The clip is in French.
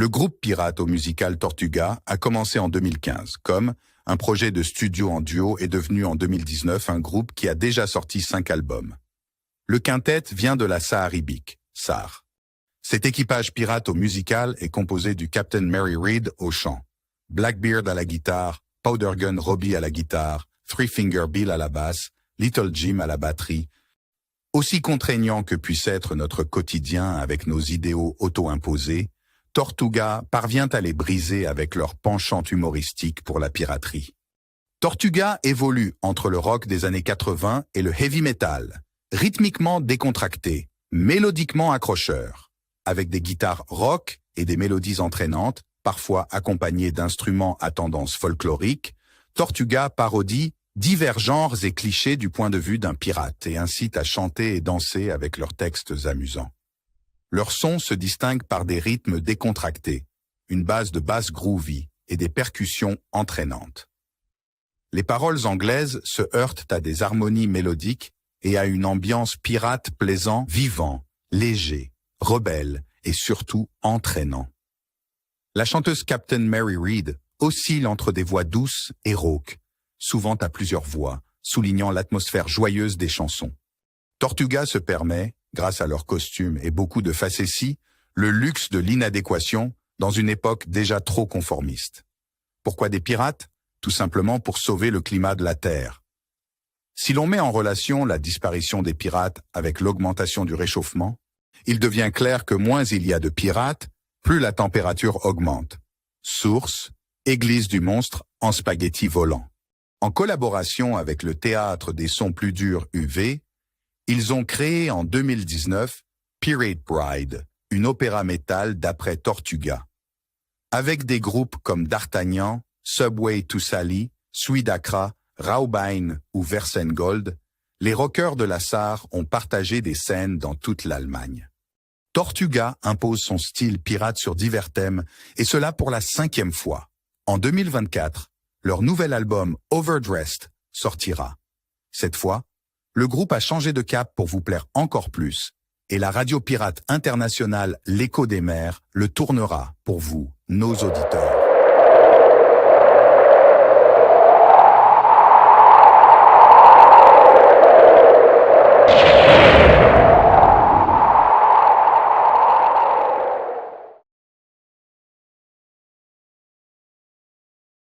Le groupe pirate au musical Tortuga a commencé en 2015 comme un projet de studio en duo est devenu en 2019 un groupe qui a déjà sorti 5 albums. Le quintet vient de la Saharibique, SAR. Cet équipage pirate au musical est composé du Captain Mary Read au chant, Blackbeard à la guitare, Powder Gun Robbie à la guitare, Three Finger Bill à la basse, Little Jim à la batterie. Aussi contraignant que puisse être notre quotidien avec nos idéaux auto-imposés, Tortuga parvient à les briser avec leur penchant humoristique pour la piraterie. Tortuga évolue entre le rock des années 80 et le heavy metal, rythmiquement décontracté, mélodiquement accrocheur, avec des guitares rock et des mélodies entraînantes, parfois accompagnées d'instruments à tendance folklorique. Tortuga parodie divers genres et clichés du point de vue d'un pirate et incite à chanter et danser avec leurs textes amusants. Leur son se distingue par des rythmes décontractés, une base de basse groovy et des percussions entraînantes. Les paroles anglaises se heurtent à des harmonies mélodiques et à une ambiance pirate plaisant, vivant, léger, rebelle et surtout entraînant. La chanteuse Captain Mary Read oscille entre des voix douces et rauques, souvent à plusieurs voix, soulignant l'atmosphère joyeuse des chansons. Tortuga se permet, grâce à leurs costumes et beaucoup de facéties, le luxe de l'inadéquation dans une époque déjà trop conformiste. Pourquoi des pirates? Tout simplement pour sauver le climat de la Terre. Si l'on met en relation la disparition des pirates avec l'augmentation du réchauffement, il devient clair que moins il y a de pirates, plus la température augmente. Source, Église du monstre en spaghetti volant. En collaboration avec le Théâtre des sons plus durs UV, ils ont créé en 2019 Pirate Bride, une opéra métal d'après Tortuga. Avec des groupes comme D'Artagnan, Subway to Sally, Suidacra, Raubein ou Versengold, les rockers de la SAR ont partagé des scènes dans toute l'Allemagne. Tortuga impose son style pirate sur divers thèmes, et cela pour la 5e fois. En 2024, leur nouvel album Overdressed sortira. Cette fois, le groupe a changé de cap pour vous plaire encore plus, et la radio pirate internationale L'Écho des Mers le tournera pour vous, nos auditeurs.